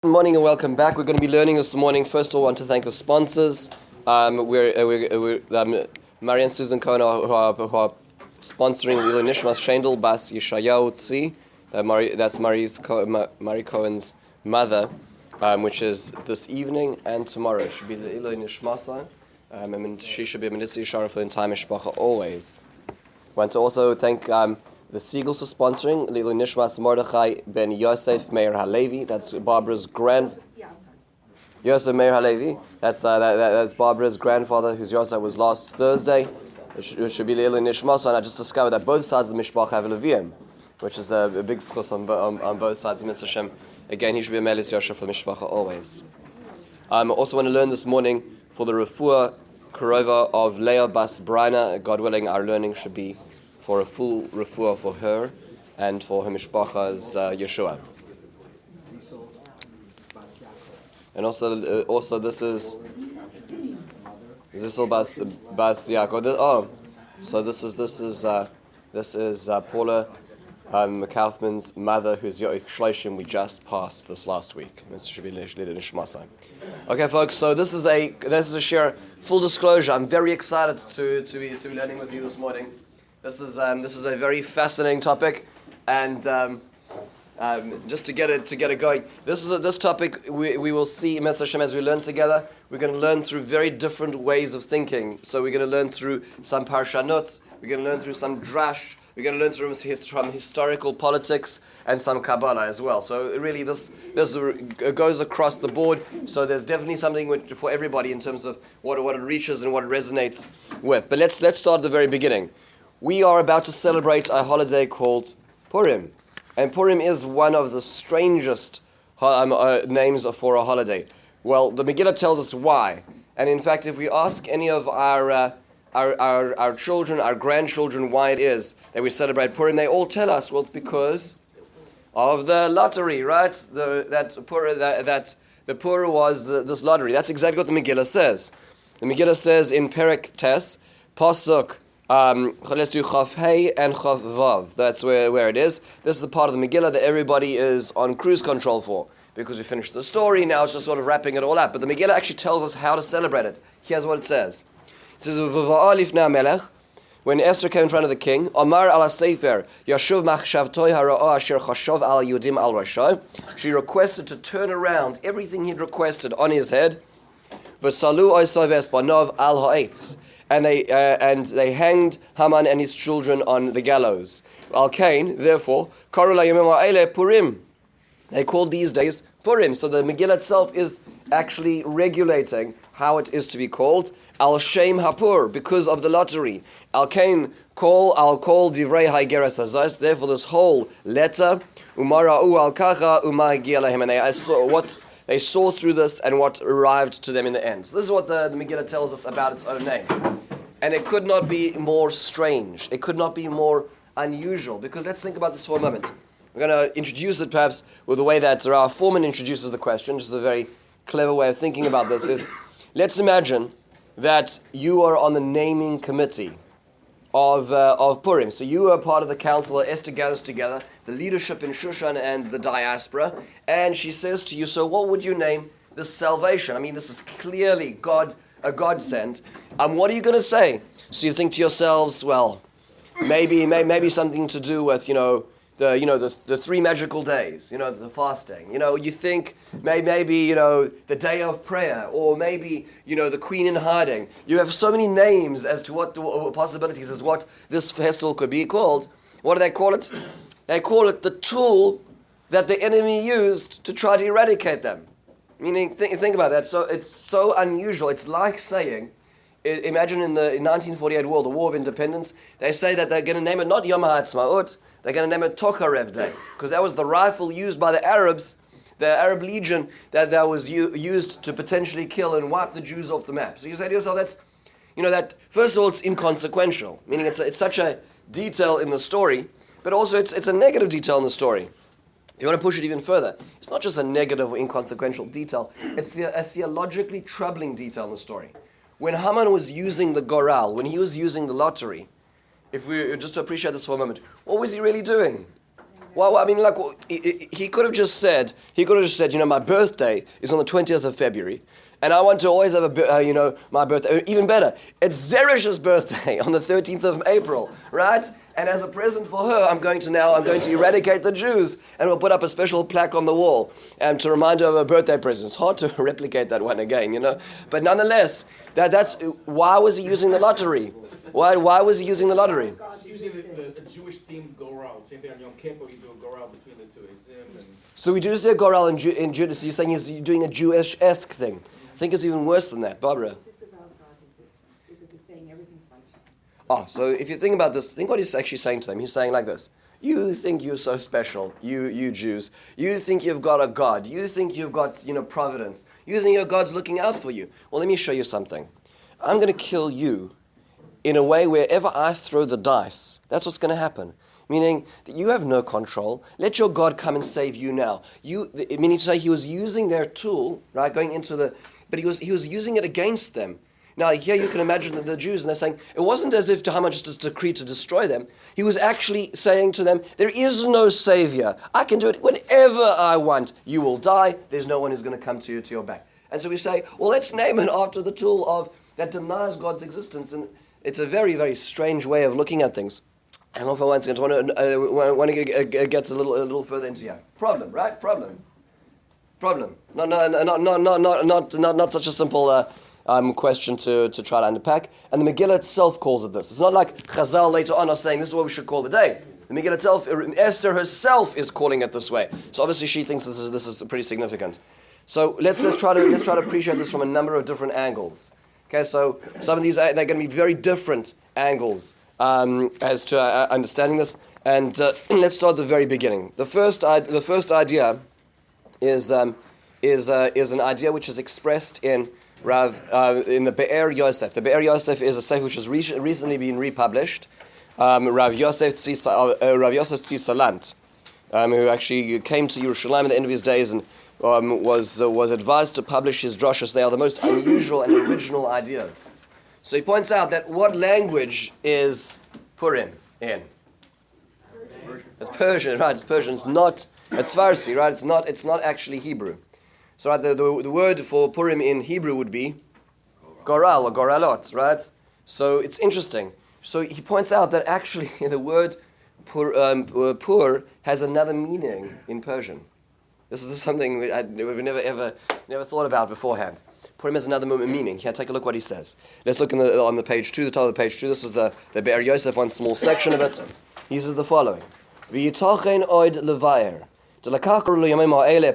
Good morning and welcome back. We're going to be learning this morning. First of all, I want to thank the sponsors. Mary and Susan Cohen who are sponsoring Lila Nishmas Shendel Bas Yeshayahu Tzvi. That's Marie Cohen's mother, which is this evening and tomorrow. It should be the Lila Nishmasa. And she should be a Mitzvah Yishara for the entire Mishpacha always. I want to also thank the Siegels for sponsoring Lila Nishmas Mordechai ben Yosef Meir Halevi. That's Barbara's Yosef Meir Halevi. That's Barbara's grandfather, whose Yosef was last Thursday. It should be Lila Nishmas. And I just discovered that both sides of the Mishpach have a Levium, which is a big schus on both sides of Mitzvah Shem. Again, he should be a Melis Yosha for the Mishpacha always. I also want to learn this morning for the Refuah Korova of Leah Bas Braina. God willing, our learning should be for a full refuah for her and for her mishpacha's Yeshua. And also this is Zissel Bas Yaakov. So this is Paula Kaufman's mother, who's Yoich Shloshim. We just passed this last week. This should be Nishmasai. Okay, folks. So this is a share. Full disclosure, I'm very excited to be learning with you this morning. This is a very fascinating topic, and just to get it going, this topic we will see Mitzvah Hashem as we learn together. We're going to learn through very different ways of thinking. So we're going to learn through some parshanot, we're going to learn through some drash, we're going to learn through from historical politics and some Kabbalah as well. So really this goes across the board. So there's definitely something for everybody in terms of what it reaches and what it resonates with. But let's start at the very beginning. We are about to celebrate a holiday called Purim. And Purim is one of the strangest names for a holiday. Well, the Megillah tells us why. And in fact, if we ask any of our children, our grandchildren, why it is that we celebrate Purim, they all tell us, well, it's because of the lottery, right? The Purim was this lottery. That's exactly what the Megillah says. The Megillah says in Perek Tes, Pasuk, let's do Chaf Hey and Chaf Vav. That's where it is. This is the part of the Megillah that everybody is on cruise control for, because we finished the story. Now it's just sort of wrapping it all up. But the Megillah actually tells us how to celebrate it. Here's what it says. It says, when Esther came in front of the king, Amar ala Sefer, Yashuv machshavtoi hara'ah asher chashov al yudim al rasha. She requested to turn around everything he'd requested on his head. V'salu oisav esbanov al ha'etz. And they hanged Haman and his children on the gallows. Al Kain, therefore, Purim. They called these days Purim. So the Megillah itself is actually regulating how it is to be called Al Shem Hapur, because of the lottery. Al Kain, I'll call Divrei Haigeras Hazais. Therefore, this whole letter, Umara'u al Kacha Umahigia Lahem, and they saw what they saw through this and what arrived to them in the end. So this is what the Megillah tells us about its own name. And it could not be more strange. It could not be more unusual. Because let's think about this for a moment. We're going to introduce it perhaps with the way that Rav Foreman introduces the question, which is a very clever way of thinking about this, is let's imagine that you are on the naming committee of Purim. So you are part of the council that Esther gathers together, the leadership in Shushan and the diaspora, and she says to you, so what would you name this salvation? I mean, this is clearly a godsend. What are you going to say? So you think to yourselves, well, maybe something to do with, the 3 magical days, the fasting. You think maybe, the day of prayer, or maybe, the queen in hiding. You have so many names as to what the possibilities as what this festival could be called. What do they call it? They call it the tool that the enemy used to try to eradicate them. Meaning, think about that. So it's so unusual. It's like saying, imagine in the 1948 world, the War of Independence, they say that they're going to name it not Yom HaAtzmaut, they're going to name it Tokarev Day, because that was the rifle used by the Arabs, the Arab Legion, that was used to potentially kill and wipe the Jews off the map. So you say to yourself, that first of all, it's inconsequential, meaning it's such a detail in the story, but also it's a negative detail in the story. You want to push it even further. It's not just a negative or inconsequential detail, it's a theologically troubling detail in the story. When Haman was using the goral, when he was using the lottery, if we just to appreciate this for a moment, what was he really doing? Well, I mean, like, he could have just said, my birthday is on the 20th of February, and I want to always have my birthday. Even better, it's Zeresh's birthday on the 13th of April, right? And as a present for her, I'm going to eradicate the Jews, and we'll put up a special plaque on the wall to remind her of her birthday present. It's hard to replicate that one again, But nonetheless, that's why was he using the lottery? Why was he using the lottery? He's using the Jewish themed goral. Same thing on Yom Kippur, you do a goral between the two. So we do see a goral in Judah. So you're saying he's doing a Jewish-esque thing. I think it's even worse than that, Barbara. Oh, so if you think about this, think what he's actually saying to them. He's saying like this: you think you're so special, you Jews. You think you've got a God. You think you've got, providence. You think your God's looking out for you. Well, let me show you something. I'm going to kill you in a way wherever I throw the dice. That's what's going to happen. Meaning that you have no control. Let your God come and save you now. Meaning to say he was using their tool, right, but he was using it against them. Now, here you can imagine the Jews, and they're saying, it wasn't as if Haman just decreed to destroy them. He was actually saying to them, there is no savior. I can do it whenever I want. You will die. There's no one who's going to come to your back. And so we say, well, let's name it after the tool that denies God's existence. And it's a very, very strange way of looking at things. And for once, I want to get a little further into here. Problem, right? Problem. Not such a simple question to try to unpack. And the Megillah itself calls it this. It's not like Chazal later on are saying this is what we should call the day. The Megillah itself, Esther herself is calling it this way. So obviously she thinks this is pretty significant. So let's try to appreciate this from a number of different angles. Okay, so some of these they're going to be very different angles as to understanding this. And let's start at the very beginning. The first idea is an idea which is expressed in the Be'er Yosef. The Be'er Yosef is a sefer which has recently been republished. Rav Yosef Tzvi Salant, who actually came to Yerushalayim at the end of his days and was advised to publish his drashas. They are the most unusual and original ideas. So he points out that what language is Purim in? It's Persian, right? It's Persian. It's Farsi, right? It's not actually Hebrew. So right, the word for Purim in Hebrew would be goral or goralot, right? So it's interesting. So he points out that actually the word pur has another meaning in Persian. This is something we've never thought about beforehand. Purim has another meaning. Here, take a look what he says. Let's look on the page 2, the top of the page 2. This is the Be'er Yosef, one small section of it. He says the following. V'yitachen oid levayer.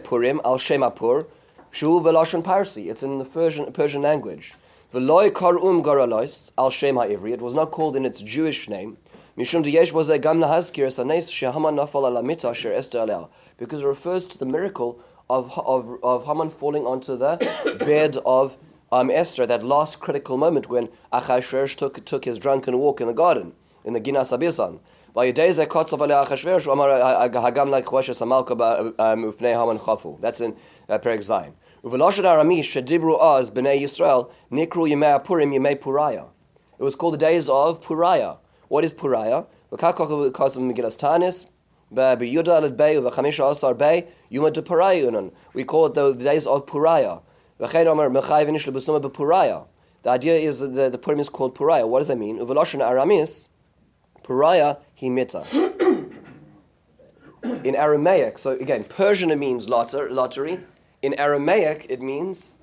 Purim al Shem Pur, Shu Belashon Parsi. It's in the Persian language. V'loy kar'um garalois al Shem Ivri. It was not called in its Jewish name. Mishum diyesh was a gam lahazkir sanes shehaman nafal ala mita asher Esther aleh. Because it refers to the miracle of Haman falling onto the bed of Esther, that last critical moment when Achashverosh took his drunken walk in the garden, in the Ginas Abisan. That's in Perek Zayin. It was called the days of Puriah. What is Puriah? We call it the days of Puriah. The idea is that the Purim is called Puriah. What does that mean? Pariah himita. In Aramaic, so again, Persian it means lottery. In Aramaic it means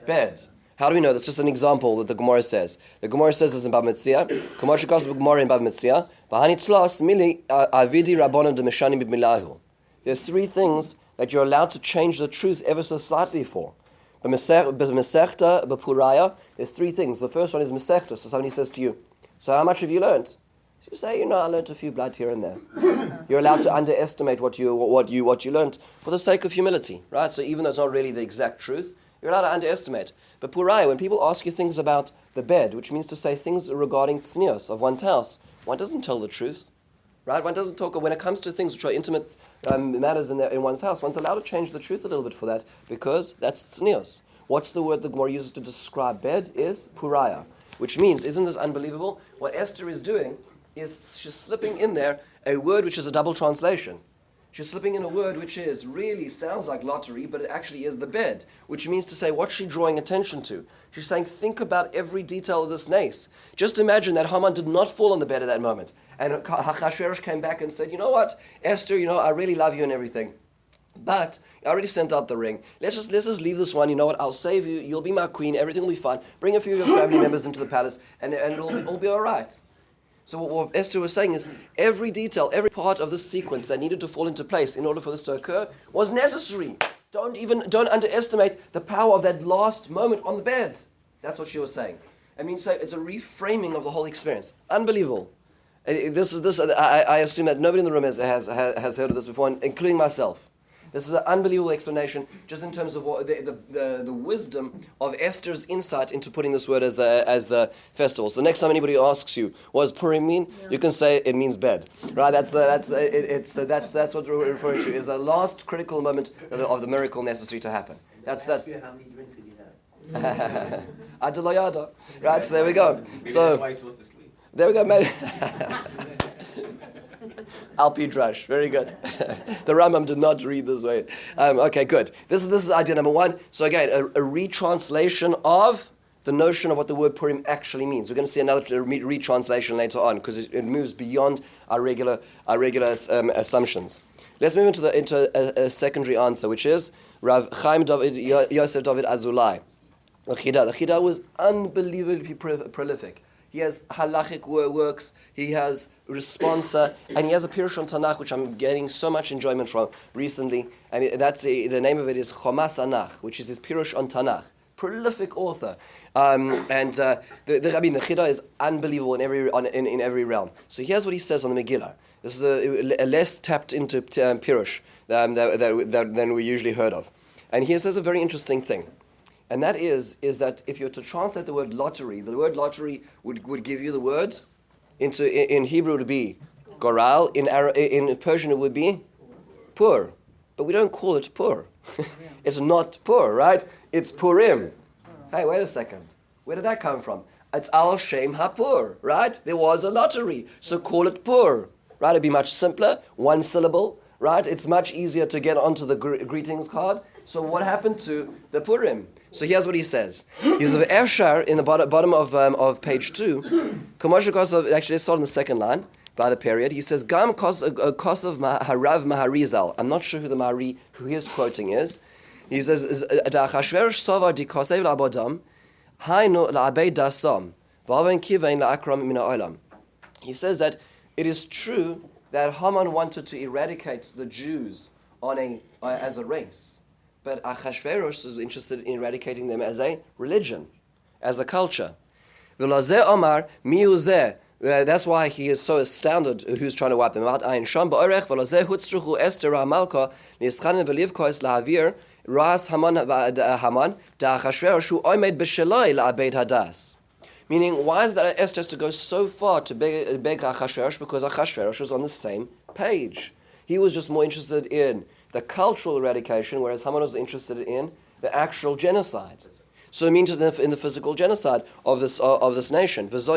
bed. How do we know? That's just an example that the Gemara says. The Gemara says this in Bab Metzia. Gemara in Bab Metzia. There's three things that you're allowed to change the truth ever so slightly for. There's three things. The first one is Mesechta. So somebody says to you, so how much have you learned? So you say, I learned a few blood here and there. You're allowed to underestimate what you learned for the sake of humility, right? So even though it's not really the exact truth, you're allowed to underestimate. But Puriah, when people ask you things about the bed, which means to say things regarding tznios of one's house, one doesn't tell the truth, right? One doesn't talk, when it comes to things which are intimate matters in one's house, one's allowed to change the truth a little bit for that, because that's tznios. What's the word the Gemara uses to describe bed is Puriah, which means, isn't this unbelievable? What Esther is doing is she's slipping in there a word which is a double translation. She's slipping in a word which really sounds like lottery, but it actually is the bed, which means to say, what's she drawing attention to? She's saying, think about every detail of this nace. Just imagine that Haman did not fall on the bed at that moment. And Achashverosh came back and said, you know what, Esther, I really love you and everything. But I already sent out the ring. Let's just leave this one. You know what? I'll save you. You'll be my queen. Everything will be fine. Bring a few of your family members into the palace, and it'll be all right. So what Esther was saying is every detail, every part of this sequence that needed to fall into place in order for this to occur was necessary. Don't underestimate the power of that last moment on the bed. That's what she was saying. I mean, so it's a reframing of the whole experience. Unbelievable. I assume that nobody in the room has heard of this before, including myself. This is an unbelievable explanation, just in terms of what the wisdom of Esther's insight into putting this word as the festival. So the next time anybody asks you, what does Purim mean? Yeah. You can say it means bed, right? That's what we're referring to, is the last critical moment of the miracle necessary to happen. That's that. How many drinks did you have? Adalayada, right? So there we go. So that's why you're supposed to sleep. There we go, maybe. Alpi Drush, very good. The Rambam did not read this way. Okay, good. This is idea number one. So again, a retranslation of the notion of what the word Purim actually means. We're going to see another retranslation later on because it moves beyond our regular assumptions. Let's move into a secondary answer, which is Rav Chaim Yosef David Azulai. The Chida was unbelievably prolific. He has halachic works, he has responsa, and he has a Pirush on Tanakh, which I'm getting so much enjoyment from recently. And the name of it is Chomas Anach, which is his Pirush on Tanakh. Prolific author. The Chida is unbelievable in every realm. So here's what he says on the Megillah. This is a less tapped into Pirush than we usually heard of. And he says a very interesting thing. And that is that if you were to translate the word lottery, the word lottery would give you the word in Hebrew it would be goral, in Persian it would be pur. But we don't call it pur. It's not pur, right? It's Purim. Hey, wait a second. Where did that come from? It's al shem hapur, right? There was a lottery, so call it pur, right? It'd be much simpler, one syllable, right? It's much easier to get onto the greetings card. So what happened to the Purim? So here's what he says. He's of Efshar in the bottom of page 2. Actually, let's start on the second line by the period. He says, Gam Kosav Harav Maharizal. I'm not sure who the Mahari, who his quoting is. He says, Da Achashverosh Sovar di Kosev Labodam, Hainu La'abei Dasam, Vaven Kivein La'akram Min Ha'olam. He says that it is true that Haman wanted to eradicate the Jews as a race. But Achashverosh is interested in eradicating them as a religion, as a culture. That's why he is so astounded who's trying to wipe them out. Meaning, why is that Esther has to go so far to beg Achashverosh? Because Achashverosh was on the same page. He was just more interested in the cultural eradication, whereas Haman was interested in the actual genocide. So it means in the physical genocide of this nation. That's why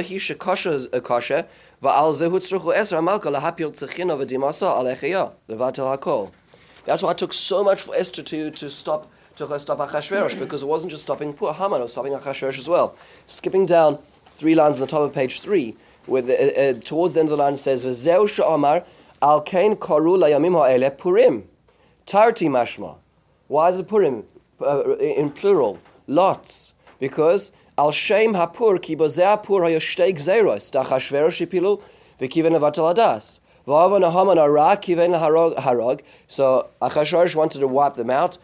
it took so much for Esther to stop Achashverosh, because it wasn't just stopping poor Haman, it was stopping Achashverosh as well. Skipping down 3 lines on the top of page 3, where towards the end of the line it says, "V'zeu she'amar al kain karu layamim ha'ele Purim." Tarti mashma. Why is it Purim in plural? Lots. Because al shem hapur ki bozeh hapur hayoshtei gzeros dachashverosh ipilu v'kiven avatal adas v'avon haman ara kiven harog. So Achashverosh wanted to wipe them out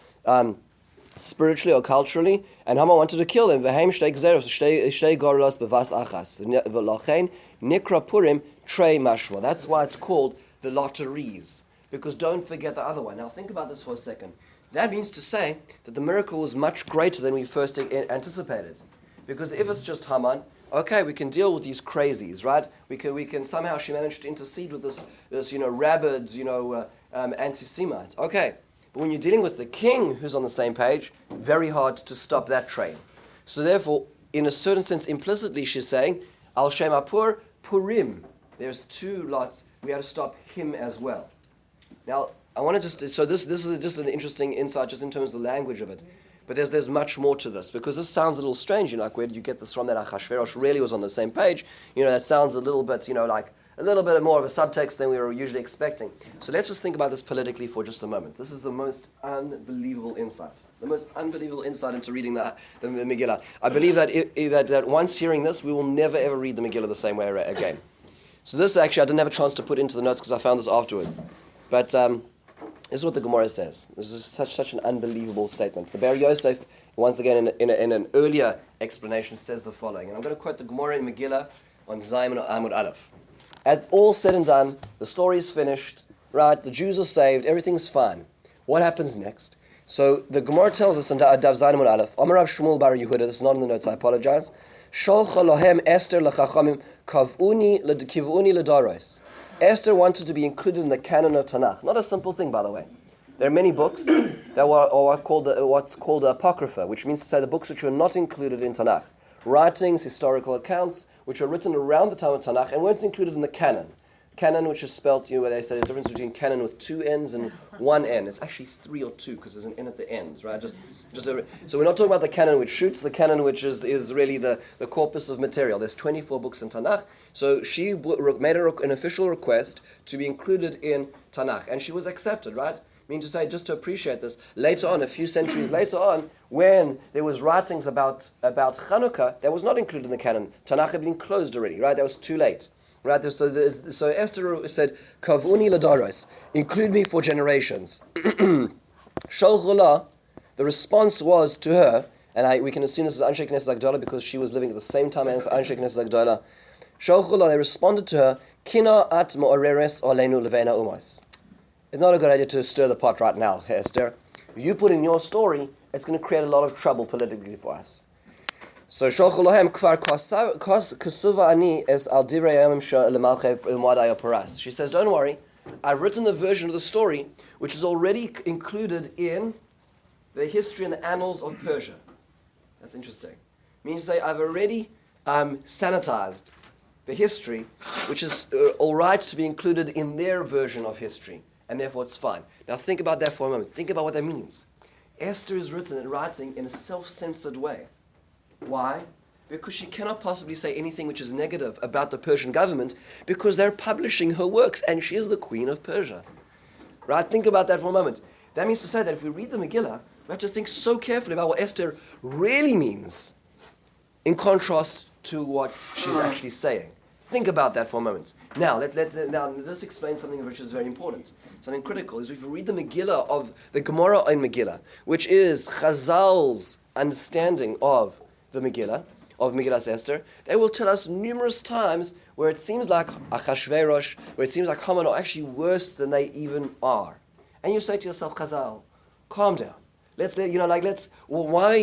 spiritually or culturally, and Haman wanted to kill them. V'hem shtei gzeros shtei goros bevas achas v'lochein nikra Purim trei mashma. That's why it's called the lotteries. Because don't forget the other one. Now think about this for a second. That means to say that the miracle was much greater than we first anticipated. Because if it's just Haman, okay, we can deal with these crazies, right? We can somehow she managed to intercede with this rabid, anti-Semite. Okay, but when you're dealing with the king who's on the same page, very hard to stop that train. So therefore, in a certain sense, implicitly she's saying, Al Shem Apur Purim. There's 2 lots. We have to stop him as well. Now, I want to so this is just an interesting insight just in terms of the language of it. But there's much more to this, because this sounds a little strange. Like, where did you get this from, that Achashverosh really was on the same page? That sounds a little bit, like a little bit more of a subtext than we were usually expecting. So let's just think about this politically for just a moment. This is the most unbelievable insight. The most unbelievable insight into reading the Megillah. I believe that once hearing this, we will never ever read the Megillah the same way again. So this actually I didn't have a chance to put into the notes because I found this afterwards. But this is what the Gemara says. This is such an unbelievable statement. The Ber Yosef, once again in an earlier explanation, says the following. And I'm going to quote the Gemara in Megillah on Zayin Amud Aleph. At all said and done, the story is finished, right? The Jews are saved, everything's fine. What happens next? So the Gemara tells us in Dav Zayin Amud Aleph, Amar Rav Shmuel bar Yehuda, this is not in the notes, I apologize. Sholcha lohem Esther lechachamim kavuni ledaros. Esther wanted to be included in the canon of Tanakh. Not a simple thing, by the way. There are many books that are what's called the Apocrypha, which means to say the books which are not included in Tanakh. Writings, historical accounts, which are written around the time of Tanakh and weren't included in the canon. Canon, which is spelt, where they say there's a difference between canon with 2 N's and 1 N. It's actually 3 or 2 because there's an N at the ends, right? So we're not talking about the canon which shoots, the canon which is really the corpus of material. There's 24 books in Tanakh. So she made an official request to be included in Tanakh, and she was accepted, right? I mean to say, just to appreciate this, later on, a few centuries later on, when there was writings about Chanukah, that was not included in the canon. Tanakh had been closed already, right? That was too late. Right, so Esther said, "Kavuni ladaros, include me for generations." Sholchula, the response was to her, and we can assume this is Anshe Knesset Agdola because she was living at the same time as Anshe Knesset Agdola. Sholchula, they responded to her, "Kina at mo'areres olenu levena umos." It's not a good idea to stir the pot right now, Esther. If you put in your story, it's going to create a lot of trouble politically for us. So Sholchulahem kvar kasuva ani es al divrei yamim lemalchei l'moadai paras. She says, don't worry, I've written a version of the story which is already included in the history and the annals of Persia. That's interesting. Meaning to say, I've already sanitized the history, which is all right to be included in their version of history, and therefore it's fine. Now think about that for a moment. Think about what that means. Esther is writing in a self-censored way. Why? Because she cannot possibly say anything which is negative about the Persian government because they're publishing her works and she is the queen of Persia. Right? Think about that for a moment. That means to say that if we read the Megillah, we have to think so carefully about what Esther really means in contrast to what she's actually saying. Think about that for a moment. Now, now this explains something which is very important. Something critical is if you read the Megillah of the Gemara in Megillah, which is Chazal's understanding of the Megillah, of Megillah Esther, they will tell us numerous times where it seems like Achashverosh, where it seems like Haman are actually worse than they even are. And you say to yourself, Chazal, calm down. Why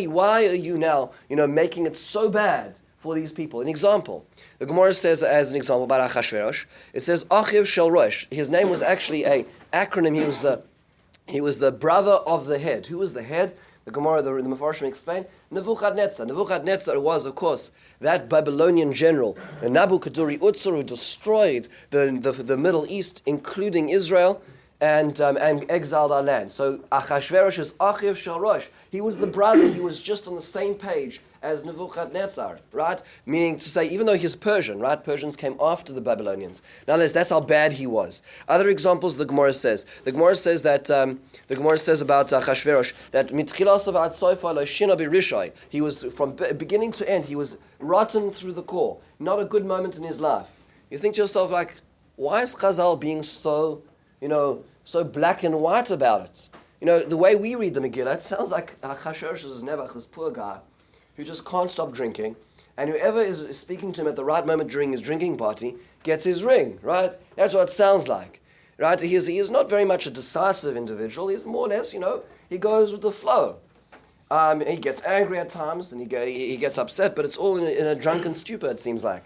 are you now, making it so bad for these people? An example. The Gemara says, as an example about Achashverosh, it says, Achiv Shel Rosh. His name was actually a acronym. He was the brother of the head. Who was the head? The Gemara, the Mefarshim explain, Nebuchadnezzar. Nebuchadnezzar was, of course, that Babylonian general, Nabukaduri Utsur, who destroyed the Middle East, including Israel, and exiled our land. So Achashverosh is Achiv Shel Rosh. He was the brother. He was just on the same page as Nebuchadnezzar, right? Meaning to say, even though he's Persian, right? Persians came after the Babylonians. Nonetheless, that's how bad he was. Other examples the Gemara says. The Gemara says that about Achashverosh that mitchilas of ad soifa lo shina birishai. He was from beginning to end. He was rotten through the core. Not a good moment in his life. You think to yourself, like, why is Chazal being so black and white about it? The way we read the Megillah, it sounds like Achashverosh is Nebuch, this poor guy who just can't stop drinking, and whoever is speaking to him at the right moment during his drinking party gets his ring, right? That's what it sounds like, right? He is not very much a decisive individual. He's more or less, he goes with the flow. He gets angry at times, and he gets upset, but it's all in a drunken stupor, it seems like.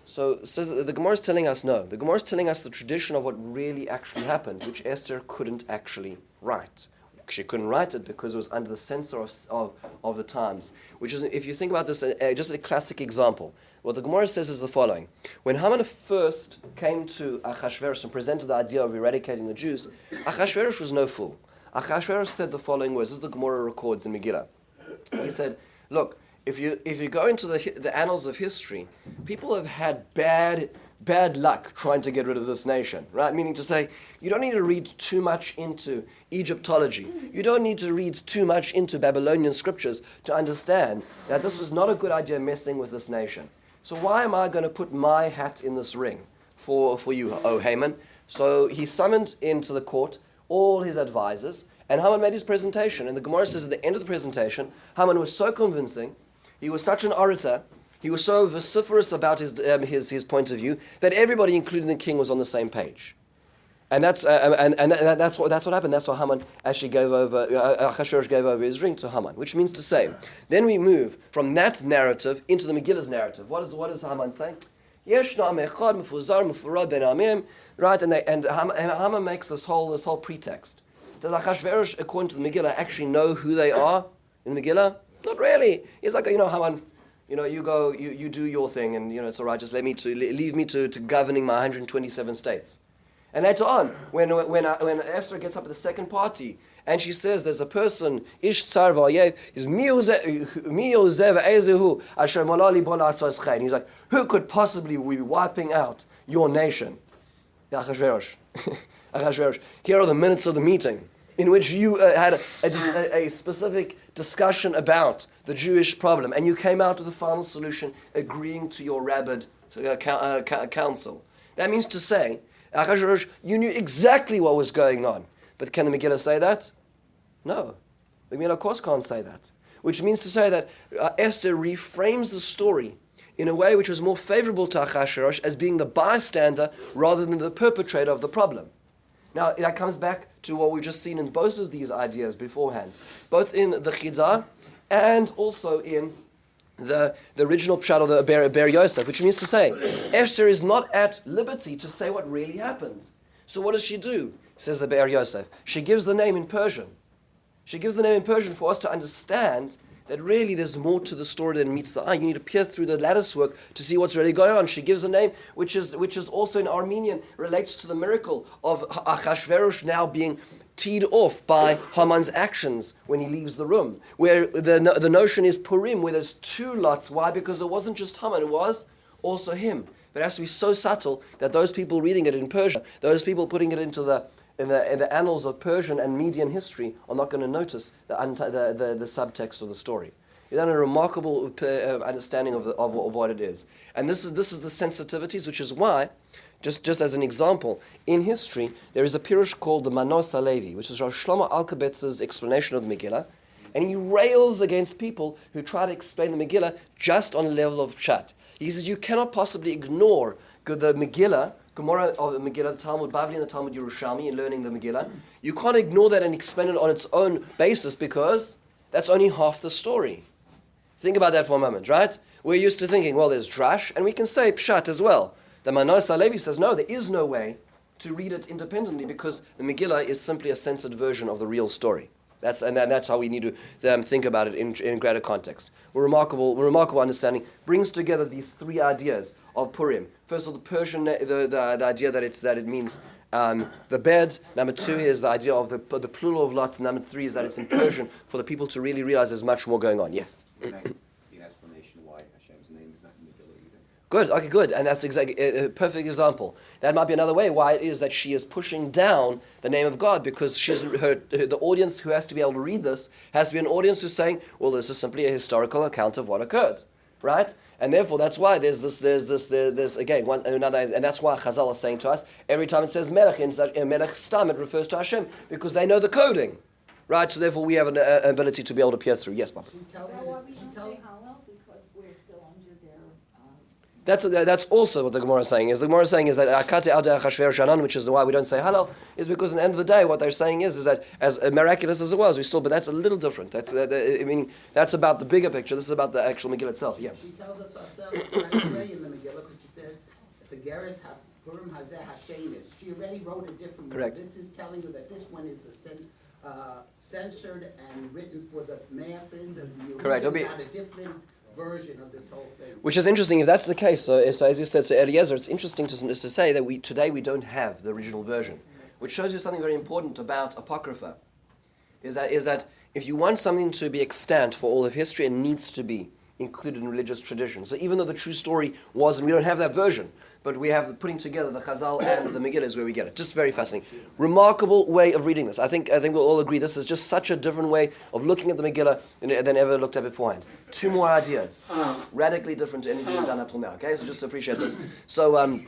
So says the Gemara is telling us no. The Gemara is telling us the tradition of what really actually happened, which Esther couldn't actually write. She couldn't write it because it was under the censor of the times. Which is, if you think about this, just a classic example. What the Gemara says is the following. When Haman first came to Achashverosh and presented the idea of eradicating the Jews, Achashverosh was no fool. Achashverosh said the following words. This is the Gemara records in Megillah. He said, look, if you go into the annals of history, people have had bad luck trying to get rid of this nation, right? Meaning to say, you don't need to read too much into Egyptology. You don't need to read too much into Babylonian scriptures to understand that this is not a good idea messing with this nation. So why am I going to put my hat in this ring for you, O Haman? So he summoned into the court all his advisors, and Haman made his presentation. And the Gemara says at the end of the presentation, Haman was so convincing, he was such an orator, he was so vociferous about his point of view that everybody, including the king, was on the same page. And that's what happened. That's what Haman actually Achashverosh gave over his ring to Haman, which means to say, then we move from that narrative into the Megillah's narrative. What is Haman saying? Right, and Haman makes this whole pretext. Does Achashverosh, according to the Megillah, actually know who they are in the Megillah? Not really. He's like, Haman, you go, you do your thing, and it's all right. Just leave me to governing my 127 states. And later on, when Esther gets up at the second party, and she says, there's a person, Ish Tsar V'Oyev, is Miozev Ezehu Asher Molali Bola Asos Chen. He's like, who could possibly be wiping out your nation? Achashverosh. Achashverosh. Here are the minutes of the meeting in which you had a specific discussion about the Jewish problem, and you came out with the final solution agreeing to your rabbit council. That means to say, Achashverosh, you knew exactly what was going on. But can the Megillah say that? No. The Megillah, of course, can't say that. Which means to say that Esther reframes the story in a way which was more favorable to Achashverosh as being the bystander rather than the perpetrator of the problem. Now, that comes back to what we've just seen in both of these ideas beforehand, both in the Chizah and also in the original pshat of the Ber Yosef, which means to say, Esther is not at liberty to say what really happened. So what does she do? Says the Ber Yosef. She gives the name in Persian. She gives the name in Persian for us to understand that really there's more to the story than meets the eye. You need to peer through the lattice work to see what's really going on. She gives a name which is also in Armenian, relates to the miracle of Achashverosh now being teed off by Haman's actions when he leaves the room. Where the notion is Purim, where there's two lots. Why? Because it wasn't just Haman, it was also him. But it has to be so subtle that those people reading it in Persia, those people putting it into the annals of Persian and Median history are not going to notice the subtext of the story. It's a remarkable understanding of what it is. And this is the sensitivities, which is why, just as an example, in history, there is a pirush called the Manos Halevi, which is Rav Shlomo Alkabetz's explanation of the Megillah, and he rails against people who try to explain the Megillah just on a level of pshat. He says you cannot possibly ignore the Megillah, Gemara of the Megillah, the Talmud Bavli and the Talmud Yerushalmi in learning the Megillah. You can't ignore that and explain it on its own basis because that's only half the story. Think about that for a moment, right? We're used to thinking, well, there's drash, and we can say pshat as well. The Manos Halevi says, no, there is no way to read it independently because the Megillah is simply a censored version of the real story. That's how we need to think about it in greater context. A remarkable understanding brings together these three ideas of Purim. First of all, the Persian, the idea that it means the bed. Number two is the idea of the plural of lot. Number three is that it's in Persian for the people to really realize there's much more going on. Yes. The explanation why Hashem's name is not in the Megillah either. Good. Okay. Good. And that's exactly a perfect example. That might be another way why it is that she is pushing down the name of God because the audience who has to be able to read this has to be an audience who's saying, well, this is simply a historical account of what occurred, right? And therefore, that's why there's again another, and that's why Chazal is saying to us every time it says Melech in Melech Stam, it refers to Hashem because they know the coding, right? So therefore, we have an ability to be able to peer through. Yes, Papa. She tells because we're still under their. That's also what the Gemara is saying. The Gemara is saying is that Akate Ade Achashverosh Hanan, which is why we don't say Halal, is because at the end of the day, what they're saying is that as miraculous as it was, but that's a little different. That's about the bigger picture. This is about the actual Megillah itself. Yeah. She tells us ourselves right away in the Megillah because she says it's a Geras Purim Hazeh Hashemis. She already wrote a different one. Correct. This is telling you that this one is the censored and written for the masses, and you Correct. It'll be- got a different version of this whole thing. Which is interesting if that's the case. So as you said, so Eliezer, it's interesting to say that today we don't have the original version, which shows you something very important about Apocrypha. Is that if you want something to be extant for all of history, it needs to be included in religious tradition. So even though the true story wasn't, we don't have that version, but we have the putting together the Chazal and the Megillah is where we get it. Just very fascinating. Remarkable way of reading this. I think we'll all agree this is just such a different way of looking at the Megillah than ever looked at beforehand. Two more ideas. Radically different to anything we've done up till now. Okay, so just appreciate this. So I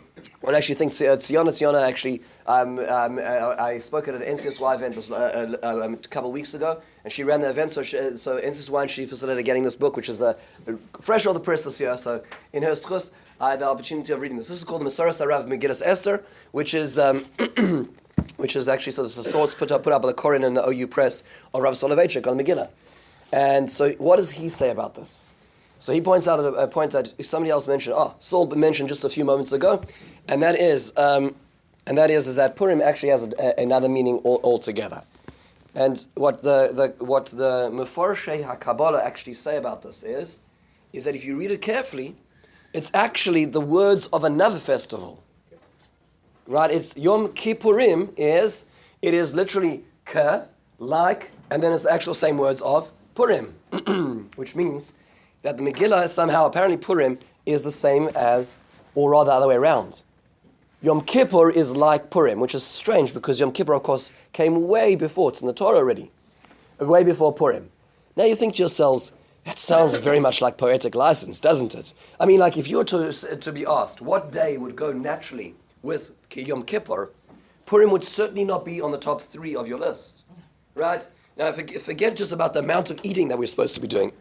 actually think Tsiona actually, I spoke at an NCSY event a couple of weeks ago, and she ran the event, so NCSY and she facilitated getting this book, which is fresh off the press this year, so in her schus, I had the opportunity of reading this. This is called the Masoras Harav Megillas Esther, which is actually the thoughts put up by the Koren and the OU Press of Rav Soloveitchik on Megillah. And so what does he say about this? So he points out a point that somebody else mentioned, Saul mentioned just a few moments ago, and that is that Purim actually has another meaning altogether. And what the Meforshei HaKabbalah actually say about this is that if you read it carefully, it's actually the words of another festival. Right? It's Yom Kippurim it is literally like, and then it's the actual same words of Purim, which means that the Megillah somehow, apparently Purim, is the same as, or rather the other way around. Yom Kippur is like Purim, which is strange because Yom Kippur, of course, came way before. It's in the Torah already, way before Purim. Now you think to yourselves, that sounds very much like poetic license, doesn't it? I mean, like if you were to be asked what day would go naturally with Yom Kippur, Purim would certainly not be on the top 3 of your list, right? Now forget just about the amount of eating that we're supposed to be doing.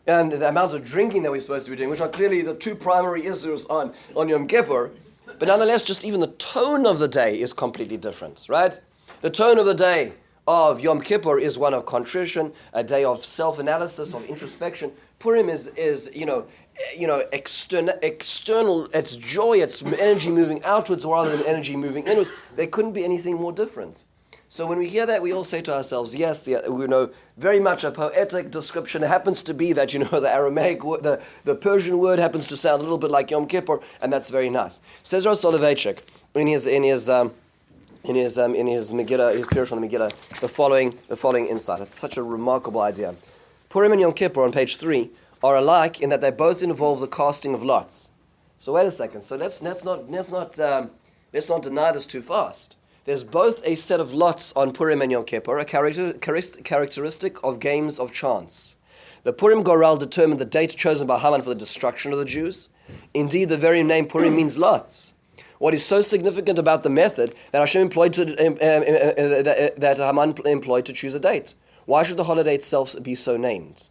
And the amount of drinking that we're supposed to be doing, which are clearly the 2 primary issues on Yom Kippur. But nonetheless, just even the tone of the day is completely different, right? The tone of the day of Yom Kippur is one of contrition, a day of self-analysis, of introspection. Purim is external, it's joy, it's energy moving outwards rather than energy moving inwards. There couldn't be anything more different. So when we hear that, we all say to ourselves, yes, we know very much a poetic description. It happens to be that, the Aramaic word, the Persian word happens to sound a little bit like Yom Kippur, and that's very nice. Says Rav Soloveitchik in his Megillah, his Pirush on the Megillah, the following insight. It's such a remarkable idea. Purim and Yom Kippur on page 3 are alike in that they both involve the casting of lots. So wait a second. So let's not deny this too fast. There's both a set of lots on Purim and Yom Kippur, a characteristic of games of chance. The Purim Goral determined the date chosen by Haman for the destruction of the Jews. Indeed, the very name Purim means lots. What is so significant about the method that Hashem that Haman employed to choose a date? Why should the holiday itself be so named?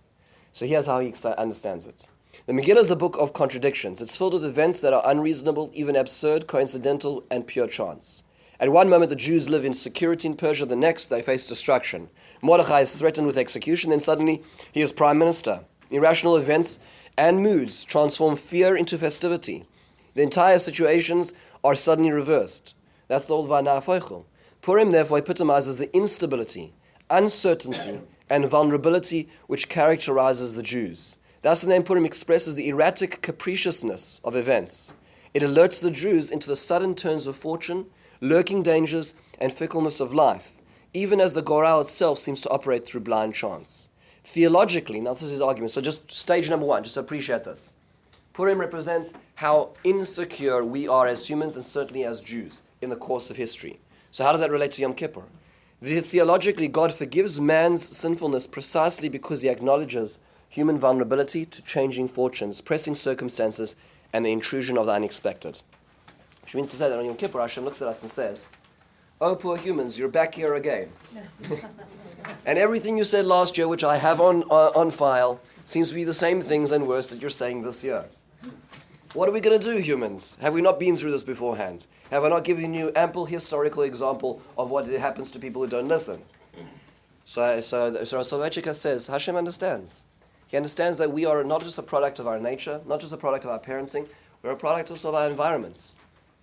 So here's how he understands it. The Megillah is a book of contradictions. It's filled with events that are unreasonable, even absurd, coincidental, and pure chance. At one moment, the Jews live in security in Persia. The next, they face destruction. Mordechai is threatened with execution. Then suddenly, he is prime minister. Irrational events and moods transform fear into festivity. The entire situations are suddenly reversed. That's the old Vana Foichel. Purim, therefore, epitomizes the instability, uncertainty, and vulnerability which characterizes the Jews. Thus, the name Purim expresses the erratic capriciousness of events. It alerts the Jews into the sudden turns of fortune, lurking dangers, and fickleness of life, even as the Goral itself seems to operate through blind chance. Theologically, now this is his argument, so just stage number 1, just appreciate this. Purim represents how insecure we are as humans and certainly as Jews in the course of history. So how does that relate to Yom Kippur? Theologically, God forgives man's sinfulness precisely because he acknowledges human vulnerability to changing fortunes, pressing circumstances, and the intrusion of the unexpected. Which means to say that on Yom Kippur, Hashem looks at us and says, "Oh, poor humans, you're back here again. And everything you said last year, which I have on file, seems to be the same things and worse that you're saying this year. What are we going to do, humans? Have we not been through this beforehand? Have I not given you ample historical example of what happens to people who don't listen?" So Soloveitchik says, Hashem understands. He understands that we are not just a product of our nature, not just a product of our parenting, we're a product also of our environments.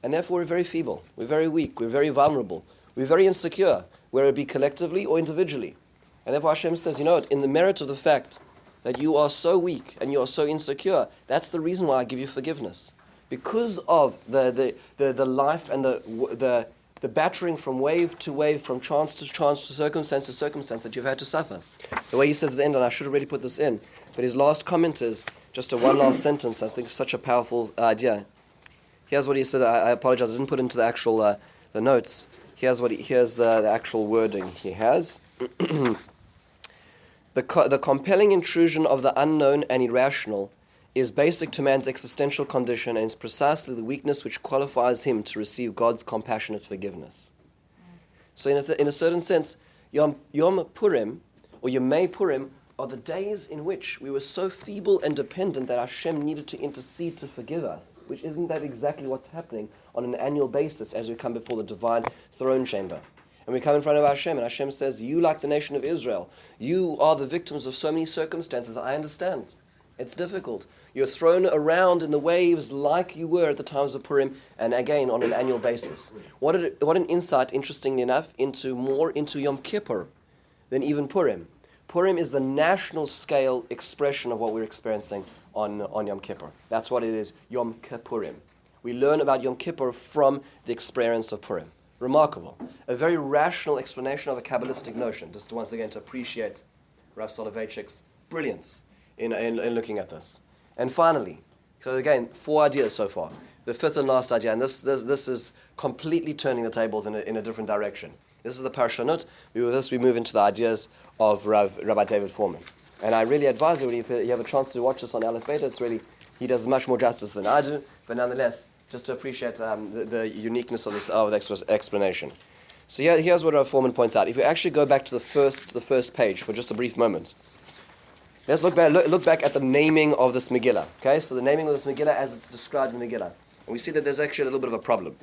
And therefore we're very feeble, we're very weak, we're very vulnerable. We're very insecure, whether it be collectively or individually. And therefore Hashem says, in the merit of the fact that you are so weak and you are so insecure, that's the reason why I give you forgiveness. Because of the life and the battering from wave to wave, from chance to chance, to circumstance that you've had to suffer. The way he says at the end, and I should have already put this in, but his last comment is just one last sentence. I think such a powerful idea. Here's what he said. I apologize, I didn't put into the actual the notes. Here's the actual wording he has. The compelling intrusion of the unknown and irrational is basic to man's existential condition, and is precisely the weakness which qualifies him to receive God's compassionate forgiveness. So in a certain sense, Yom Purim, or Yomei Purim, are the days in which we were so feeble and dependent that Hashem needed to intercede to forgive us, which isn't that exactly what's happening on an annual basis as we come before the divine throne chamber. And we come in front of Hashem, and Hashem says, you, like the nation of Israel, you are the victims of so many circumstances. I understand. It's difficult. You're thrown around in the waves like you were at the times of Purim, and again on an annual basis. What an insight, interestingly enough, into Yom Kippur than even Purim. Purim is the national scale expression of what we're experiencing on Yom Kippur. That's what it is, Yom Kippurim. We learn about Yom Kippur from the experience of Purim. Remarkable. A very rational explanation of a Kabbalistic notion, just once again to appreciate Rav Soloveitchik's brilliance in looking at this. And finally, so again, 4 ideas so far. The 5th and last idea, and this is completely turning the tables in a different direction. This is the Parshanut. With this, we move into the ideas of Rabbi David Foreman. And I really advise you, if you have a chance to watch this on Aleph Beta, he does much more justice than I do, but nonetheless, just to appreciate the uniqueness of this explanation. So here's what Rav Foreman points out. If you actually go back to the first page for just a brief moment, let's look back at the naming of this Megillah. Okay, so the naming of this Megillah as it's described in the Megillah. And we see that there's actually a little bit of a problem.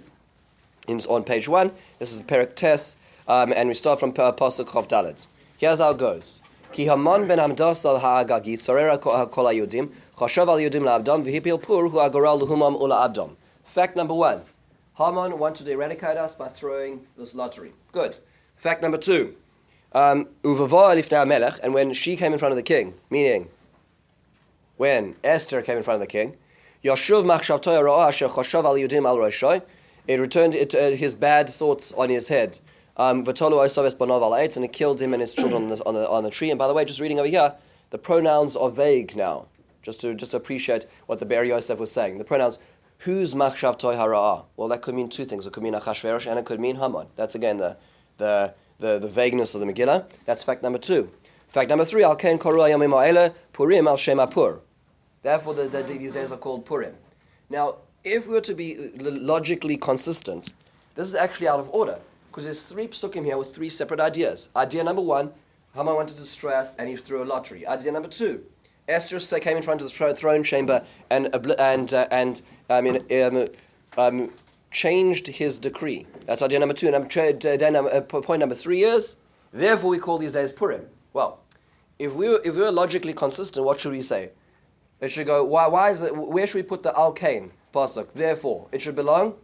On page 1, this is Perek Tes, and we start from Pasuk Chav Dalet. Here's how it goes. Ki Haman ben Amdas al ha'agagi tzorera kol ha'yudim chashav al yudim la'abdam v'hipil pur hu agoral l'humam ula'abdam. Fact number 1. Haman wanted to eradicate us by throwing this lottery. Good. Fact number 2. Uvava lifnei HaMelech, and when she came in front of the king, meaning when Esther came in front of the king, Yashuv machshavtoi ha'ra'ah asher chashav al yudim al roshoi, it returned his bad thoughts on his head. V'tolu osav banav al eitz, and it killed him and his children on the tree. And by the way, just reading over here, the pronouns are vague now. Just to appreciate what the Be'er Yosef was saying. The pronouns, who's machshavtoi hara'ah? Well, that could mean 2 things. It could mean Achashverosh and it could mean Haman. That's again the vagueness of the Megillah. That's fact number 2. Fact number 3, al ken koru hayamim ha'ele Purim al shem ha'pur. Therefore, these days are called Purim. Now, if we were to be logically consistent, this is actually out of order, because there's 3 psukim here with 3 separate ideas. Idea number 1, Haman wanted to destroy us and he threw a lottery. Idea number 2, Esther came in front of the throne chamber and changed his decree. That's idea number 2. And point number 3 is, therefore we call these days Purim. Well, if we were logically consistent, what should we say? It should go, why is it, where should we put the Al-Kain pasuk? Therefore, it should belong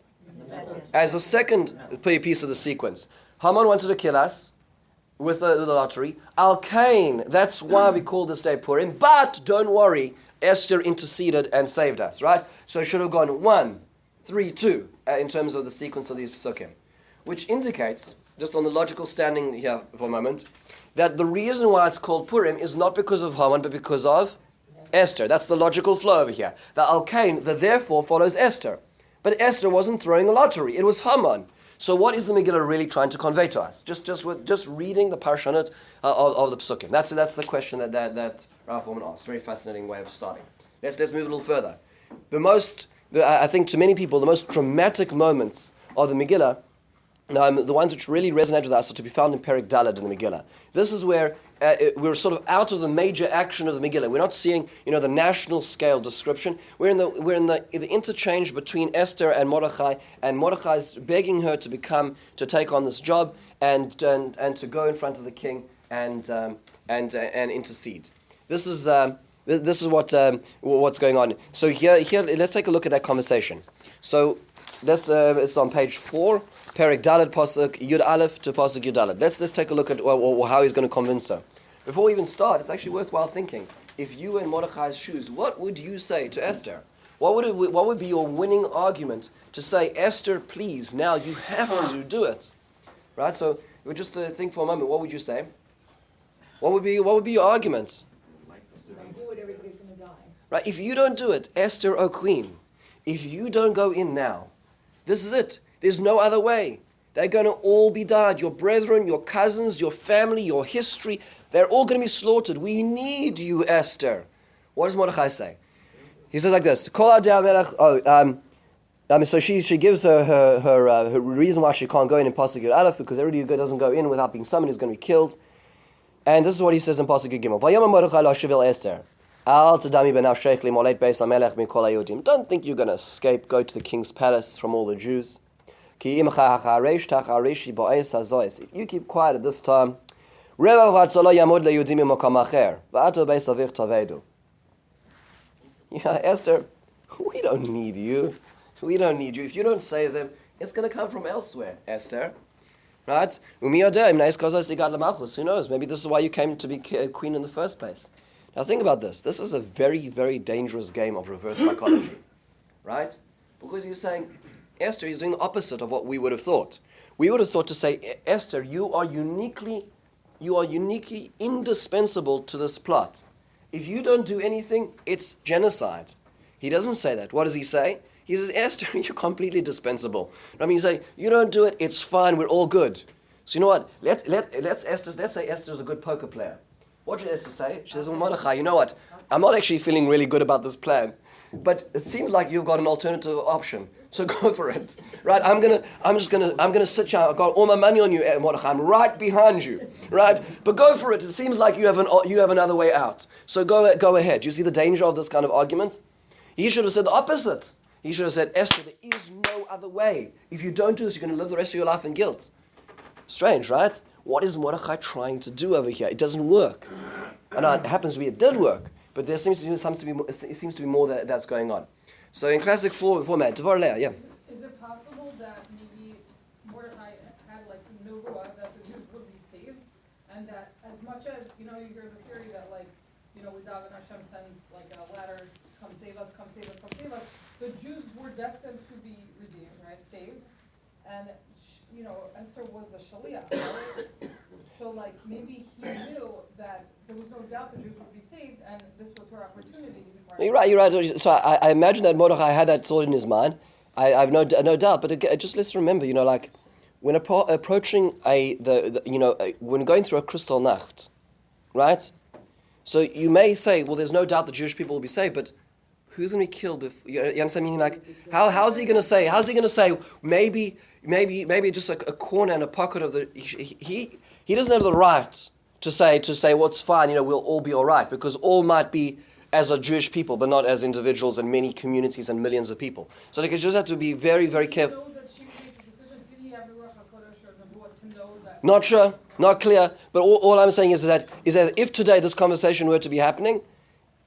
as the second piece of the sequence. Haman wanted to kill us with the lottery. Al-Kain, that's why we call this day Purim. But don't worry, Esther interceded and saved us, right? So it should have gone 1, 3, 2 in terms of the sequence of these psukim. Which indicates, just on the logical standing here for a moment, that the reason why it's called Purim is not because of Haman, but because of Esther. That's the logical flow over here. The Al-Kain, the therefore, follows Esther. But Esther wasn't throwing a lottery. It was Haman. So what is the Megillah really trying to convey to us? Just reading the Parshanot of the Psukim. That's the question that Rav Foreman asked. Very fascinating way of starting. Let's move a little further. I think to many people, the most dramatic moments of the Megillah, the ones which really resonate with us, are to be found in Perek Daled in the Megillah. This is where we're sort of out of the major action of the Megillah. We're not seeing, the national scale description. We're in the interchange between Esther and Mordechai's begging her to take on this job and to go in front of the king and intercede. This is what's going on. So here let's take a look at that conversation. So It's on page 4, Perek Dalet, Pasuk Yud Aleph to Pasuk Yud Dalet. Let's take a look at how he's going to convince her. Before we even start, it's actually worthwhile thinking. If you were in Mordechai's shoes, what would you say to Esther? What would be your winning argument to say, Esther, please, now you have to do it? Right? So, you would just think for a moment, what would you say? What would be your argument? Don't do it, everybody's gonna die. Right? If you don't do it, Esther, O Queen, if you don't go in now, this is it. There's no other way. They're going to all be died. Your brethren, your cousins, your family, your history, they're all going to be slaughtered. We need you, Esther. What does Mordechai say? He says like this. So she gives her reason why she can't go in Pasuk Yud Aleph, because everybody who doesn't go in without being summoned is going to be killed. And this is what he says in Pasuk Yud Gimel. Vayom Mordechai lo shivil Esther. Don't think you're going to escape, go to the king's palace from all the Jews. If you keep quiet at this time, yeah, Esther, we don't need you. We don't need you. If you don't save them, it's going to come from elsewhere, Esther. Right? Who knows? Maybe this is why you came to be queen in the first place. Now think about this. This is a very, very dangerous game of reverse psychology, right? Because you're saying, Esther is doing the opposite of what we would have thought. We would have thought to say, Esther, you are uniquely indispensable to this plot. If you don't do anything, it's genocide. He doesn't say that. What does he say? He says, Esther, you're completely dispensable. I mean, you say, you don't do it, it's fine, we're all good. So you know what? Let's say Esther's a good poker player. What did Esther say? She says, well, Mordechai, you know what? I'm not actually feeling really good about this plan, but it seems like you've got an alternative option. So go for it, right? I'm gonna sit down. I've got all my money on you, Mordechai. I'm right behind you, right? But go for it. It seems like you have another way out. So go ahead. Do you see the danger of this kind of argument? He should have said the opposite. He should have said, Esther, there is no other way. If you don't do this, you're going to live the rest of your life in guilt. Strange, right? What is Mordechai trying to do over here? It doesn't work. And it happens to be it did work, but there seems to be more that's going on. So in classic format, Devar Leah, yeah. Is it possible that maybe Mordechai had like Noah that the Jews would be saved, and that as much as you hear the theory that with David Hashem sends like a ladder, come save us, come save us, come save us. The Jews were destined to be redeemed, right, saved, and Esther was the Shaliach, right? So maybe he knew that there was no doubt the Jews would be saved, and this was her opportunity to be part of it. You're right. So I imagine that Mordechai had that thought in his mind. I have no doubt. But again, just let's remember, when approaching when going through a Kristall Nacht, right? So you may say, well, there's no doubt the Jewish people will be saved, but who's going to be killed? You understand? Meaning, how's he going to say? How's he going to say? Maybe just a corner and a pocket of the. He doesn't have the right to say well, it's fine. We'll all be all right, because all might be as a Jewish people, but not as individuals and many communities and millions of people. So they just have to be very, very careful. Not sure, not clear. But all I'm saying is that if today this conversation were to be happening,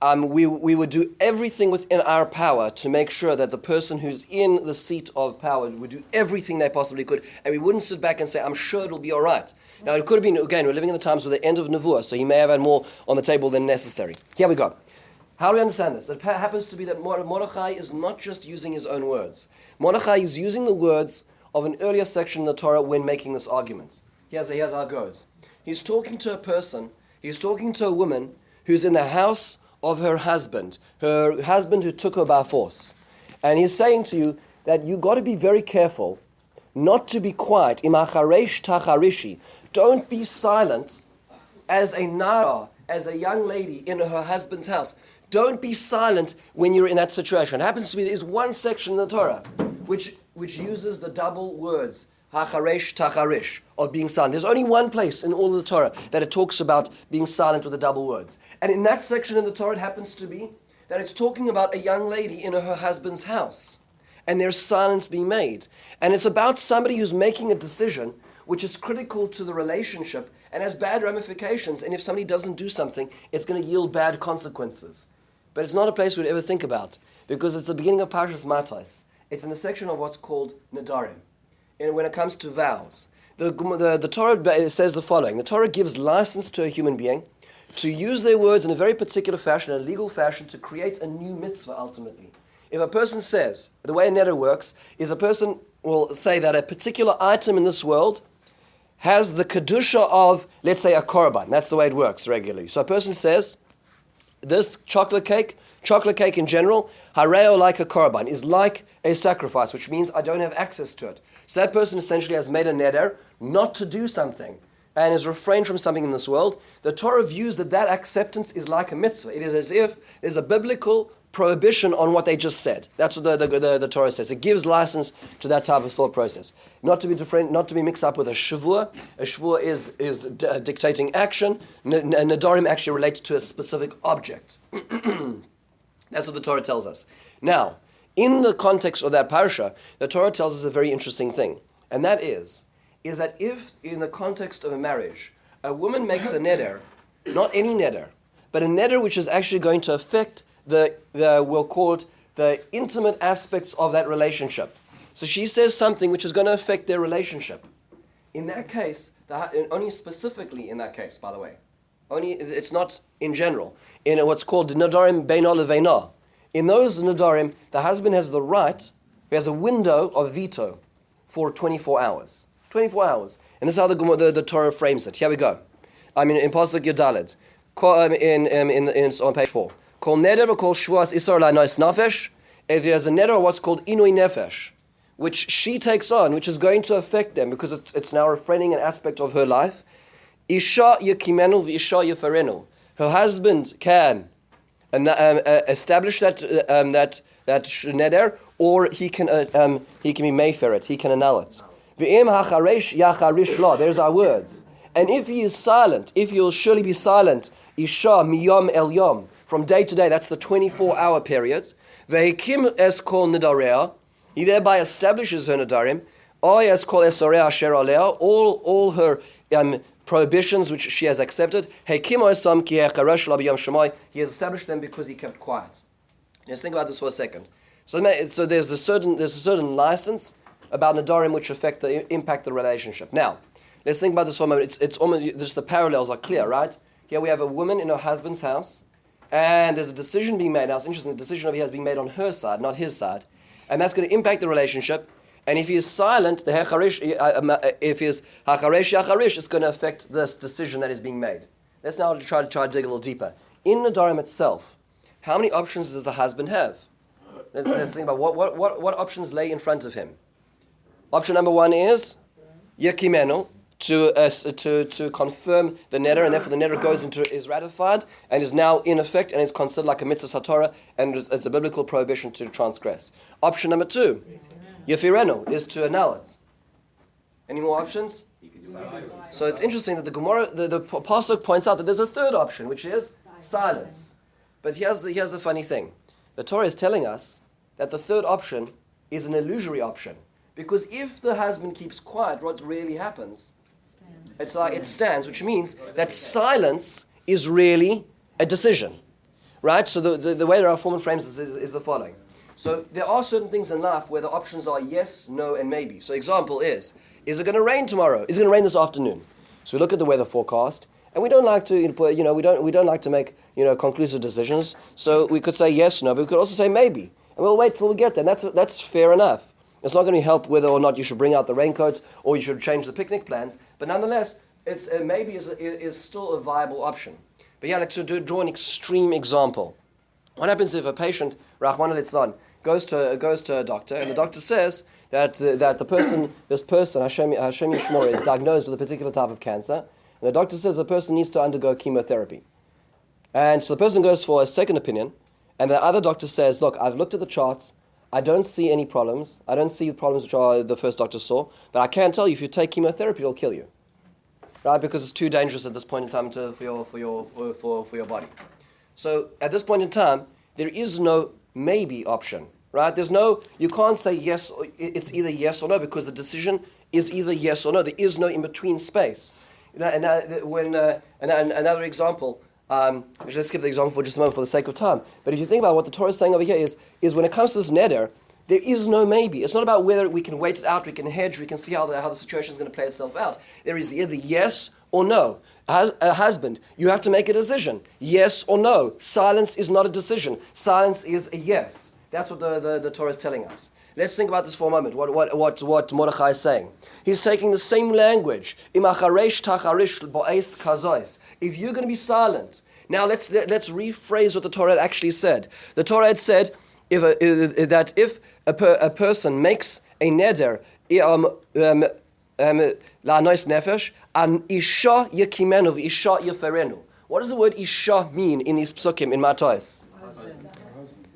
we would do everything within our power to make sure that the person who's in the seat of power would do everything they possibly could, and we wouldn't sit back and say, I'm sure it'll be all right. Now, it could have been, again, we're living in the times with the end of Nevuah, so he may have had more on the table than necessary. Here we go. How do we understand this? It happens to be that Mordechai is not just using his own words. Mordechai is using the words of an earlier section in the Torah when making this argument. Here's how it goes. He's talking to a woman who's in the house of her husband who took her by force. And he's saying to you that you got to be very careful not to be quiet. Imacharesh tacharishi. Don't be silent as a nara, as a young lady in her husband's house. Don't be silent when you're in that situation. It happens to be there's one section in the Torah which uses the double words, hacharesh tacharish, of being silent. There's only one place in all of the Torah that it talks about being silent with the double words. And in that section in the Torah, it happens to be that it's talking about a young lady in her husband's house. And there's silence being made. And it's about somebody who's making a decision which is critical to the relationship and has bad ramifications. And if somebody doesn't do something, it's going to yield bad consequences. But it's not a place we'd ever think about, because it's the beginning of Parshas Matos. It's in the section of what's called Nadarim. And when it comes to vows, the Torah says the following. The Torah gives license to a human being to use their words in a very particular fashion, a legal fashion, to create a new mitzvah ultimately. If a person says, the way a neder works is a person will say that a particular item in this world has the kedusha of, let's say, a korban. That's the way it works regularly. So a person says, this chocolate cake in general, hareo like a korban, is like a sacrifice, which means I don't have access to it. So that person essentially has made a neder not to do something and is refrained from something in this world. The Torah views that acceptance is like a mitzvah. It is as if there's a biblical prohibition on what they just said. That's what the Torah says. It gives license to that type of thought process. Not to be different, not to be mixed up with a shavua. A shavua is dictating action. Nadarim actually relates to a specific object. That's what the Torah tells us. Now, in the context of that parasha, the Torah tells us a very interesting thing. And that is that if in the context of a marriage, a woman makes a neder, not any neder, but a neder which is actually going to affect we'll call it the intimate aspects of that relationship. So she says something which is going to affect their relationship. In that case, only specifically in that case, by the way, it's not in general. In what's called nadarim beino leveina. In those nadarim, the husband has the right, he has a window of veto for 24 hours. 24 hours. And this is how the Torah frames it. Here we go. I mean, in Pasuk Yudaled, on page 4. Kol neder v'kol shvuas isar la'nos nafesh. If there's a neder, what's called inui nefesh, which she takes on, which is going to affect them because it's now refraining an aspect of her life. Isha yekimenu v'isha yefarenu. Her husband can establish that neder, or he can be mefer it, he can annul it. V'im hacharesh yacharish la. There's our words. And if he is silent, if he will surely be silent, isha miyom el yom, from day to day, that's the 24-hour period. Vehikim es kol nedarea, he thereby establishes her nedarim. Oy es kol esorea asher alea, all her prohibitions which she has accepted. Hekim oesam ki hecharesh la b'yom shemai, he has established them because he kept quiet. Let's think about this for a second. So there's a certain license about nedarim which impact the relationship. Now, let's think about this for a moment. It's almost just the parallels are clear, right? Here we have a woman in her husband's house, and there's a decision being made. Now it's interesting, the decision over here is being made on her side, not his side, and that's going to impact the relationship. And if he is silent, if he is hacharesh yacharish, it's going to affect this decision that is being made. Let's now try to dig a little deeper. In Nadarim itself, how many options does the husband have? Let's think about what options lay in front of him. Option number 1 is Yekimenu, to confirm the neder, and therefore the neder is ratified and is now in effect and is considered like a mitzvah satorah, and it's a biblical prohibition to transgress. Option number 2, Yefirenu, is to annul it. Any more options? So it's interesting that the Gemara, the Pasuk points out that there's a third option, which is silence. But here's the funny thing. The Torah is telling us that the third option is an illusory option. Because if the husband keeps quiet, what really happens? It's like it stands, which means that silence is really a decision. Right? So the way that our Reform frames this is the following. So there are certain things in life where the options are yes, no, and maybe. So example is it going to rain tomorrow? Is it going to rain this afternoon? So we look at the weather forecast, and we don't like to, we don't like to make, conclusive decisions. So we could say yes, no, but we could also say maybe, and we'll wait till we get there. And that's fair enough. It's not going to help whether or not you should bring out the raincoat or you should change the picnic plans. But nonetheless, it's maybe is still a viable option. But yeah, let's draw an extreme example. What happens if a patient, Rahman al-Islam, goes to a doctor, and the doctor says that this person, Hashem Yishmor, is diagnosed with a particular type of cancer, and the doctor says the person needs to undergo chemotherapy. And so the person goes for a second opinion, and the other doctor says, look, I've looked at the charts, I don't see any problems. I don't see problems which the first doctor saw. But I can tell you, if you take chemotherapy, it'll kill you, right? Because it's too dangerous at this point in time for your body. So at this point in time, there is no maybe option, right? You can't say yes. Or it's either yes or no, because the decision is either yes or no. There is no in between space. Another example. I should skip the example for just a moment for the sake of time. But if you think about what the Torah is saying over here is when it comes to this neder, There is no maybe. It's not about whether we can wait it out, we can hedge, we can see how the situation is going to play itself out. There is either yes or no. As a husband, you have to make a decision. Yes or no. Silence is not a decision. Silence is a yes. That's what the Torah is telling us. Let's think about this for a moment, what Mordechai is saying. He's taking the same language. If you're going to be silent, now let's rephrase what the Torah had actually said. The Torah had said that if a person makes a neder, la'anois nefesh, an isha yekimenu v'isha yeferenu. What does the word isha mean in these psukim in Matos?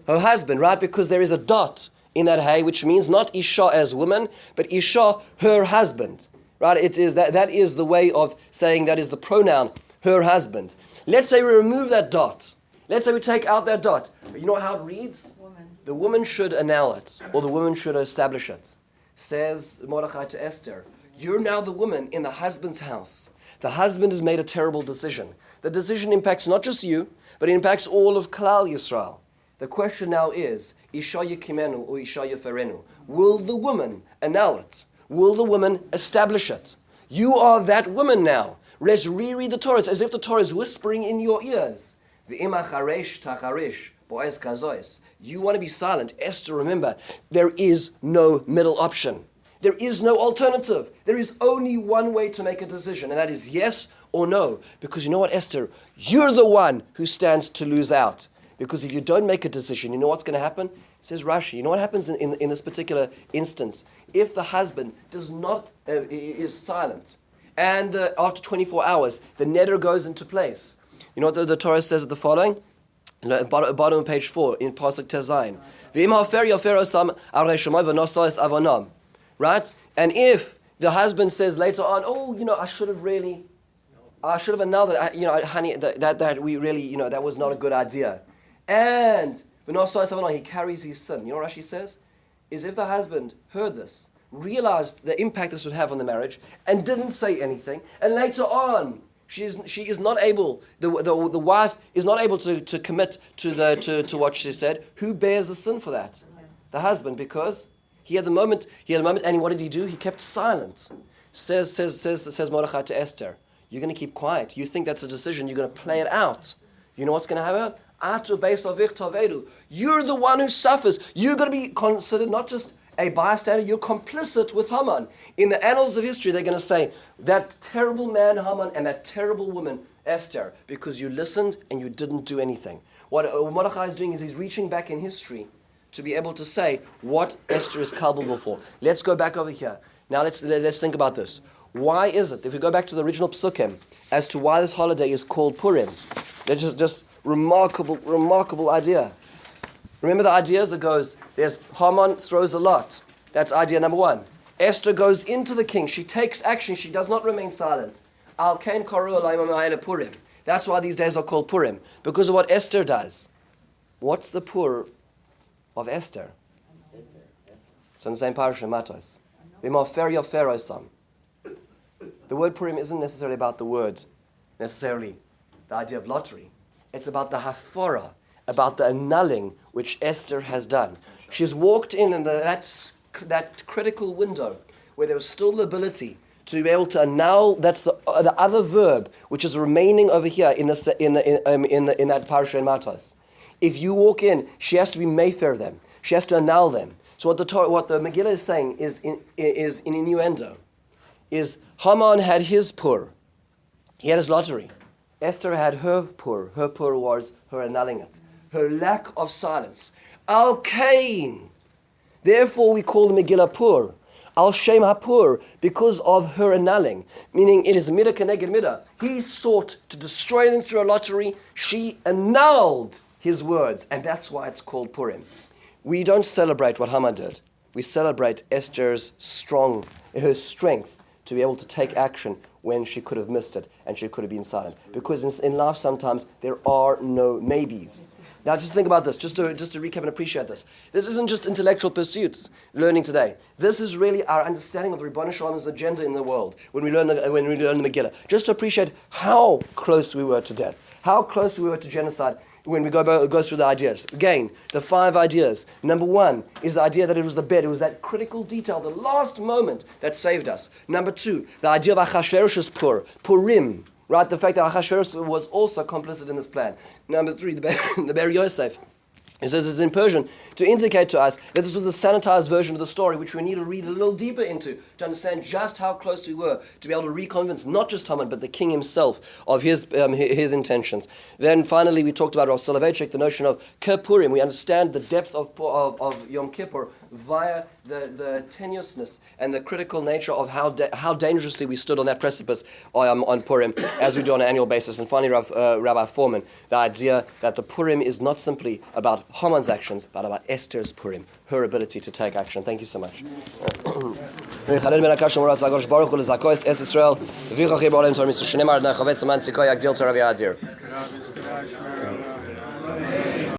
Her husband, right? Because there is a dot in that hay, which means not Isha as woman, but Isha, her husband. Right? It is that is the way of saying that is the pronoun, her husband. Let's say we remove that dot. Let's say we take out that dot. You know how it reads? Woman. The woman should annul it, or the woman should establish it. Says Mordechai to Esther, you're now the woman in the husband's house. The husband has made a terrible decision. The decision impacts not just you, but it impacts all of Klal Yisrael. The question now is, Isha yekimenu or Isha yeferenu? Will the woman annul it? Will the woman establish it? You are that woman now. Let's reread the Torah. It's as if the Torah is whispering in your ears. V'ima charesh tacharish bo'ez kazois. You want to be silent. Esther, remember, there is no middle option. There is no alternative. There is only one way to make a decision, and that is yes or no. Because you know what, Esther? You're the one who stands to lose out. Because if you don't make a decision, you know what's going to happen? Says Rashi, you know what happens in this particular instance? If the husband does not is silent, and after 24 hours, the neder goes into place. You know what the Torah says at the following? Bottom of page 4, in Pasuk Tezayin. Right? And if the husband says later on, I should have annulled it, honey, that we really, that was not a good idea. And he carries his sin. You know what Rashi says? Is if the husband heard this, realized the impact this would have on the marriage, and didn't say anything, and later on she is not able, the wife is not able to commit to what she said, who bears the sin for that? The husband, because he had the moment, and what did he do? He kept silent. Says Mordechai to Esther, you're going to keep quiet. You think that's a decision, you're going to play it out. You know what's going to happen? You're the one who suffers. You're going to be considered not just a bystander, you're complicit with Haman. In the annals of history, they're going to say, that terrible man Haman and that terrible woman Esther, because you listened and you didn't do anything. What Mordechai is doing is he's reaching back in history to be able to say what Esther is culpable for. Let's go back over here. Now let's think about this. Why is it, if we go back to the original psukim, as to why this holiday is called Purim, let's just remarkable idea. Remember the ideas that goes, there's Haman throws a lot. That's idea number one. Esther goes into the king. She takes action. She does not remain silent. Al kain karu alayim Purim. That's why these days are called Purim, because of what Esther does. What's the pur of Esther? It's in the same parasha, Matos. The word Purim isn't necessarily about the word, necessarily the idea of lottery. It's about the hafara, about the annulling which Esther has done. She's walked in that critical window where there was still the ability to be able to annul. That's the other verb which is remaining over here in that parasha in Matos. If you walk in, she has to be mayfair them. She has to annul them. So what the Megillah is saying is in innuendo. Is Haman had his pur. He had his lottery. Esther had her pur. Her pur was her annulling it. Her lack of silence. Al kain. Therefore we call the Megillah pur. Al shem hapur, because of her annulling. Meaning it is midah keneged midah. He sought to destroy them through a lottery. She annulled his words. And that's why it's called Purim. We don't celebrate what Haman did. We celebrate Esther's her strength to be able to take action when she could have missed it and she could have been silent. Because in life sometimes there are no maybes. Now just think about this, just to recap and appreciate this. This isn't just intellectual pursuits, learning today. This is really our understanding of the Ribbon Shalom's agenda in the world when we learn the Megillah. Just to appreciate how close we were to death, how close we were to genocide. when we go through the ideas. Again, the 5 ideas. Number 1 is the idea that it was the bed. It was that critical detail, the last moment that saved us. Number 2, the idea of Achashverosh's Purim. Right, the fact that Achashverosh was also complicit in this plan. Number 3, the Ber Yosef. It says it's in Persian to indicate to us that this was a sanitized version of the story, which we need to read a little deeper into to understand just how close we were to be able to reconvince not just Haman but the king himself of his intentions. Then finally we talked about Rav Soloveitchik, the notion of Purim. We understand the depth of Yom Kippur via the tenuousness and the critical nature of how dangerously we stood on that precipice on Purim, as we do on an annual basis. And finally, Rabbi Foreman, the idea that the Purim is not simply about Haman's actions, but about Esther's Purim, her ability to take action. Thank you so much.